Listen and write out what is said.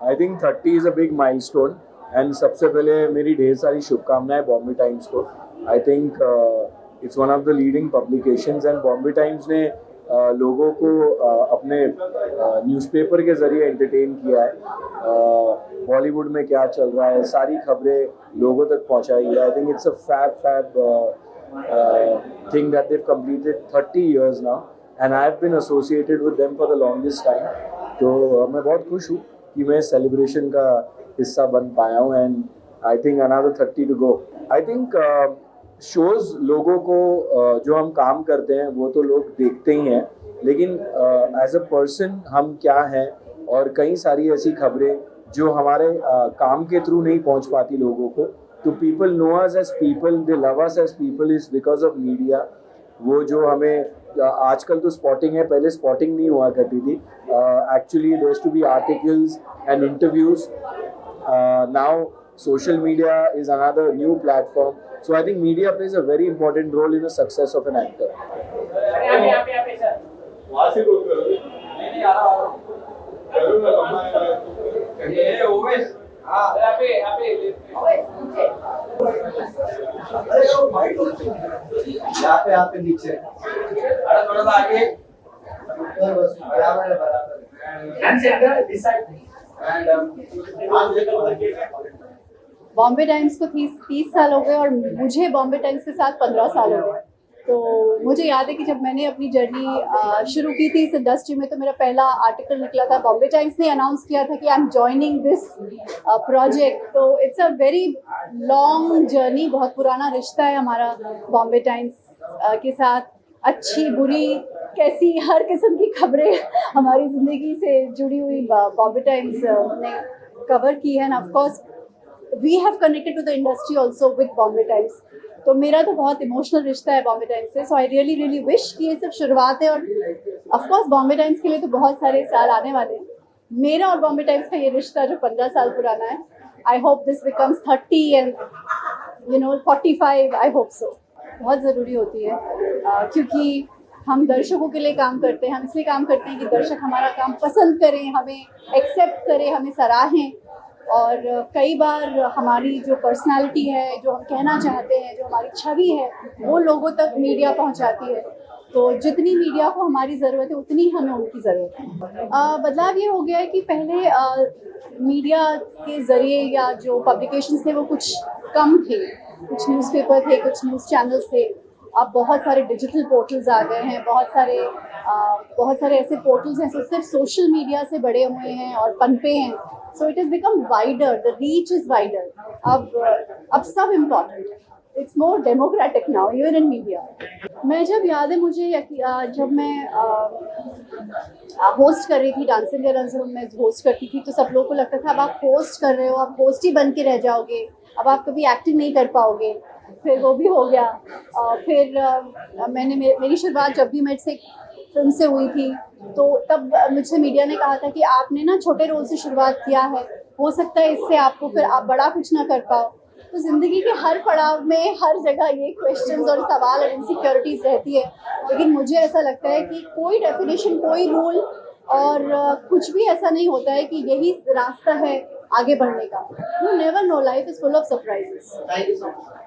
I think 30 is a big milestone and सबसे पहले मेरी ढेर सारी शुभकामनाएं बॉम्बे टाइम्स को। आई think it's one of the leading publications and Bombay times ने लोगों को अपने न्यूज़पेपर के ज़रिए एंटरटेन किया है। बॉलीवुड में क्या चल रहा है सारी खबरें लोगों तक पहुंचाई है। I think it's a fab thing that they've completed 30 years now and I've been associated with them for the longest time. तो मैं बहुत खुश हूँ कि मैं सेलिब्रेशन का हिस्सा बन पाया हूँ and I think another 30 to go. I think shows लोगों को जो हम काम करते हैं वो तो लोग देखते ही हैं, लेकिन एज अ पर्सन हम क्या हैं और कई सारी ऐसी खबरें जो हमारे काम के थ्रू नहीं पहुंच पाती लोगों को। तो people know us as people, they love us as people is because of media. वो जो हमें आजकल तो स्पॉटिंग है, पहले स्पॉटिंग नहीं हुआ करती थी। Actually there to be articles and interviews. Now social media is another new platform, so I think media plays a very important role in the success of an actor. यहाँ पे नीचे थोड़ा सा आगे बराबर बॉम्बे टाइम्स को 30 साल हो गए और मुझे बॉम्बे टाइम्स के साथ 15 साल हो गए। तो मुझे याद है कि जब मैंने अपनी जर्नी शुरू की थी इस इंडस्ट्री में तो मेरा पहला आर्टिकल निकला था, बॉम्बे टाइम्स ने अनाउंस किया था कि I am joining this project. तो it's a very long journey, बहुत पुराना रिश्ता है हमारा बॉम्बे टाइम्स के साथ। अच्छी बुरी कैसी हर किस्म की खबरें हमारी ज़िंदगी से जुड़ी हुई बॉम्बे टाइम्स ने कवर की है। And of course we have connected to the industry also with Bombay Times. तो मेरा तो बहुत इमोशनल रिश्ता है बॉम्बे टाइम्स से। सो आई रियली विश कि ये सब शुरुआत है और ऑफ कोर्स बॉम्बे टाइम्स के लिए तो बहुत सारे साल आने वाले हैं। मेरा और बॉम्बे टाइम्स का ये रिश्ता जो 15 साल पुराना है, I hope this becomes 30 and 45। I hope so. बहुत ज़रूरी होती है क्योंकि हम दर्शकों के लिए काम करते हैं। हम इसलिए काम करते हैं कि दर्शक हमारा काम पसंद करें, हमें एक्सेप्ट करें, हमें सराहें। और कई बार हमारी जो पर्सनालिटी है, जो हम कहना चाहते हैं, जो हमारी छवि है, वो लोगों तक मीडिया पहुंचाती है। तो जितनी मीडिया को हमारी ज़रूरत है उतनी हमें उनकी ज़रूरत है। बदलाव ये हो गया है कि पहले मीडिया के ज़रिए या जो पब्लिकेशंस थे वो कुछ कम थे, कुछ न्यूज़पेपर थे, कुछ न्यूज़ चैनल्स थे। अब बहुत सारे डिजिटल पोर्टल्स आ गए हैं, बहुत सारे ऐसे पोर्टल्स हैं जो सिर्फ सोशल मीडिया से बड़े हुए हैं और पनपे हैं। So it is become wider, the reach is wider. अब सब इम्पॉर्टेंट है। It's more democratic now even in media. मैं जब याद है मुझे जब मैं होस्ट कर रही थी डांस इंडिया रन्स रूम में होस्ट करती थी, तो सब लोगों को लगता था अब आप होस्ट कर रहे हो, आप होस्ट ही बन के रह जाओगे, अब आप कभी एक्टिंग नहीं कर पाओगे। फिर वो भी हो गया। फिर मेरी शुरुआत जब भी मेरे से फिल्म से हुई थी तो तब मुझसे मीडिया ने कहा था कि आपने ना छोटे रोल से शुरुआत किया है, हो सकता है इससे आपको फिर आप बड़ा कुछ ना कर पाओ। तो ज़िंदगी के हर पड़ाव में हर जगह ये क्वेश्चंस और सवाल और इनसिक्योरिटीज़ रहती है। लेकिन मुझे ऐसा लगता है कि कोई डेफिनेशन, कोई रूल और कुछ भी ऐसा नहीं होता है कि यही रास्ता है आगे बढ़ने का। You never know, life is full of surprises. Thank you so much.